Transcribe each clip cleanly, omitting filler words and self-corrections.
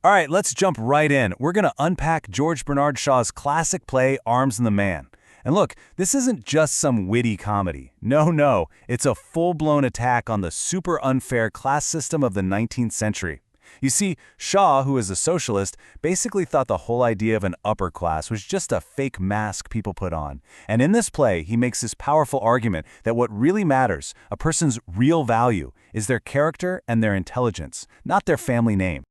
All right, let's jump right in. We're going to unpack George Bernard Shaw's classic play, Arms and the Man. And look, this isn't just some witty comedy. No, it's a full-blown attack on the super unfair class system of the 19th century. You see, Shaw, who is a socialist, basically thought the whole idea of an upper class was just a fake mask people put on. And in this play, he makes this powerful argument that what really matters, a person's real value, is their character and their intelligence, not their family name.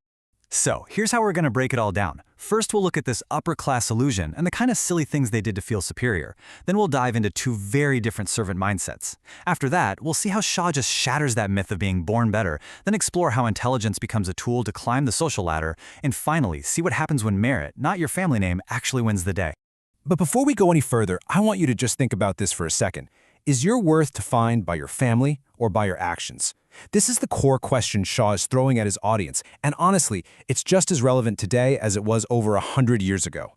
So, here's how we're going to break it all down. First, we'll look at this upper-class illusion and the kind of silly things they did to feel superior. Then we'll dive into two very different servant mindsets. After that, we'll see how Shaw just shatters that myth of being born better, then explore how intelligence becomes a tool to climb the social ladder, and finally, see what happens when merit, not your family name, actually wins the day. But before we go any further, I want you to just think about this for a second. Is your worth defined by your family or by your actions? This is the core question Shaw is throwing at his audience, and honestly, it's just as relevant today as it was over 100 years ago.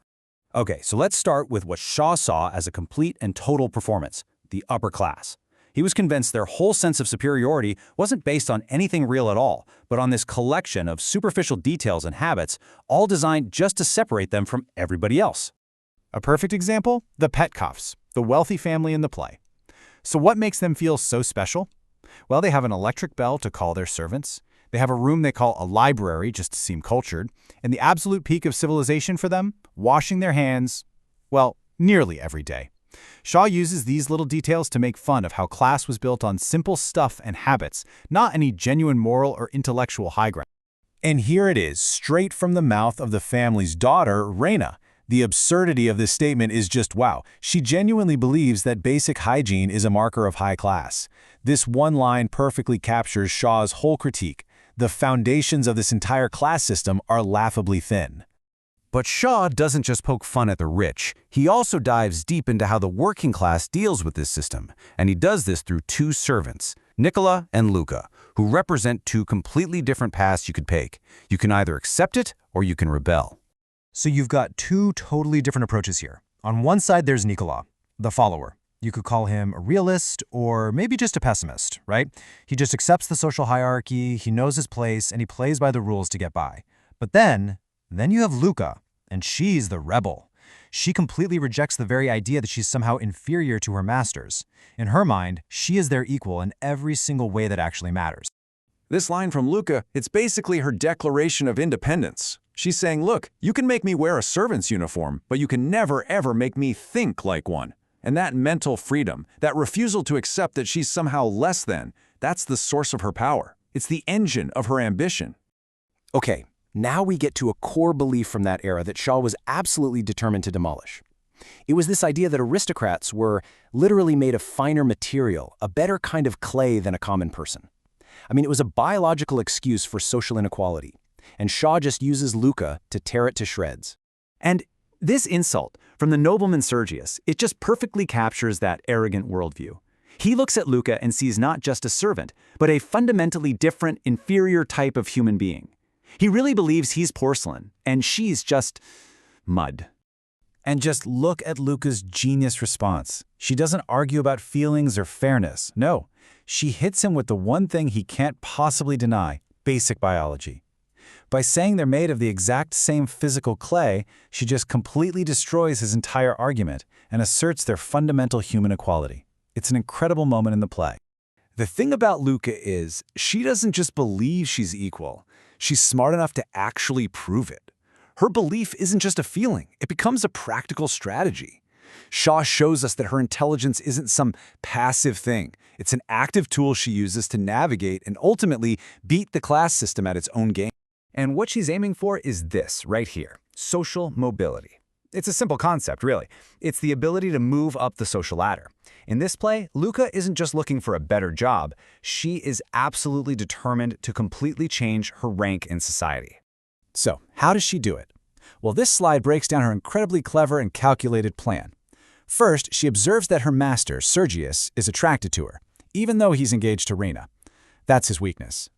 Okay, so let's start with what Shaw saw as a complete and total performance, the upper class. He was convinced their whole sense of superiority wasn't based on anything real at all, but on this collection of superficial details and habits, all designed just to separate them from everybody else. A perfect example? The Petkoffs, the wealthy family in the play. So what makes them feel so special? Well, they have an electric bell to call their servants. They have a room they call a library just to seem cultured. And the absolute peak of civilization for them, washing their hands, well, nearly every day. Shaw uses these little details to make fun of how class was built on simple stuff and habits, not any genuine moral or intellectual high ground. And here it is, straight from the mouth of the family's daughter, Raina. The absurdity of this statement is just wow. She genuinely believes that basic hygiene is a marker of high class. This one line perfectly captures Shaw's whole critique. The foundations of this entire class system are laughably thin. But Shaw doesn't just poke fun at the rich. He also dives deep into how the working class deals with this system. And he does this through two servants, Nicola and Luca, who represent two completely different paths you could take. You can either accept it or you can rebel. So you've got two totally different approaches here. On one side, there's Nicola, the follower. You could call him a realist or maybe just a pessimist, right? He just accepts the social hierarchy, he knows his place, and he plays by the rules to get by. But then you have Luca, and she's the rebel. She completely rejects the very idea that she's somehow inferior to her masters. In her mind, she is their equal in every single way that actually matters. This line from Luca, it's basically her declaration of independence. She's saying, look, you can make me wear a servant's uniform, but you can never, ever make me think like one. And that mental freedom, that refusal to accept that she's somehow less than, that's the source of her power. It's the engine of her ambition. Okay, now we get to a core belief from that era that Shaw was absolutely determined to demolish. It was this idea that aristocrats were literally made of finer material, a better kind of clay than a common person. I mean, it was a biological excuse for social inequality. And Shaw just uses Luca to tear it to shreds. And this insult from the nobleman Sergius, it just perfectly captures that arrogant worldview. He looks at Luca and sees not just a servant, but a fundamentally different, inferior type of human being. He really believes he's porcelain, and she's just mud. And just look at Luca's genius response. She doesn't argue about feelings or fairness. No, she hits him with the one thing he can't possibly deny, basic biology. By saying they're made of the exact same physical clay, she just completely destroys his entire argument and asserts their fundamental human equality. It's an incredible moment in the play. The thing about Luca is, she doesn't just believe she's equal. She's smart enough to actually prove it. Her belief isn't just a feeling, it becomes a practical strategy. Shaw shows us that her intelligence isn't some passive thing. It's an active tool she uses to navigate and ultimately beat the class system at its own game. And what she's aiming for is this right here, social mobility. It's a simple concept, really. It's the ability to move up the social ladder. In this play, Luca isn't just looking for a better job. She is absolutely determined to completely change her rank in society. So, how does she do it? Well, this slide breaks down her incredibly clever and calculated plan. First, she observes that her master, Sergius, is attracted to her, even though he's engaged to Raina. That's his weakness.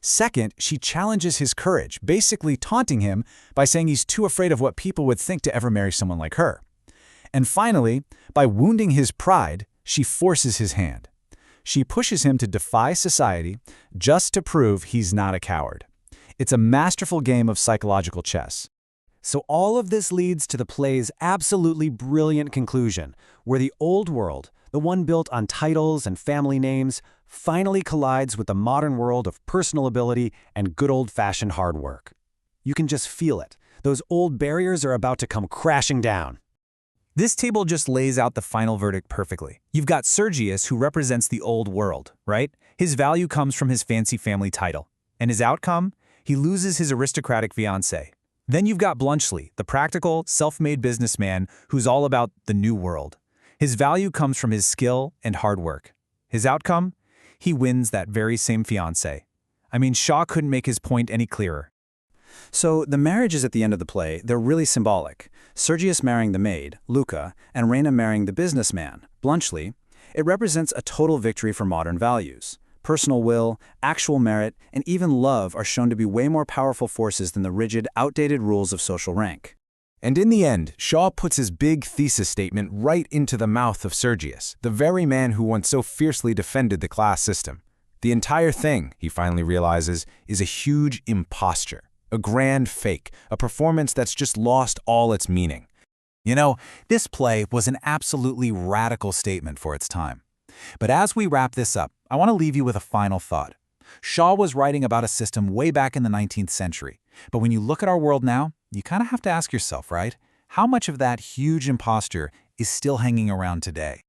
Second, she challenges his courage, basically taunting him by saying he's too afraid of what people would think to ever marry someone like her. And finally, by wounding his pride, she forces his hand. She pushes him to defy society just to prove he's not a coward. It's a masterful game of psychological chess. So all of this leads to the play's absolutely brilliant conclusion, where the old world, the one built on titles and family names, finally collides with the modern world of personal ability and good old-fashioned hard work. You can just feel it. Those old barriers are about to come crashing down. This table just lays out the final verdict perfectly. You've got Sergius, who represents the old world, right? His value comes from his fancy family title. And his outcome? He loses his aristocratic fiancée. Then you've got Bluntschli, the practical, self-made businessman who's all about the new world. His value comes from his skill and hard work. His outcome? He wins that very same fiancée. I mean, Shaw couldn't make his point any clearer. So the marriages at the end of the play, they're really symbolic. Sergius marrying the maid, Luca, and Reyna marrying the businessman, Bluntschli. It represents a total victory for modern values. Personal will, actual merit, and even love are shown to be way more powerful forces than the rigid, outdated rules of social rank. And in the end, Shaw puts his big thesis statement right into the mouth of Sergius, the very man who once so fiercely defended the class system. The entire thing, he finally realizes, is a huge imposture, a grand fake, a performance that's just lost all its meaning. You know, this play was an absolutely radical statement for its time. But as we wrap this up, I want to leave you with a final thought. Shaw was writing about a system way back in the 19th century. But when you look at our world now, you kind of have to ask yourself, right? How much of that huge imposture is still hanging around today?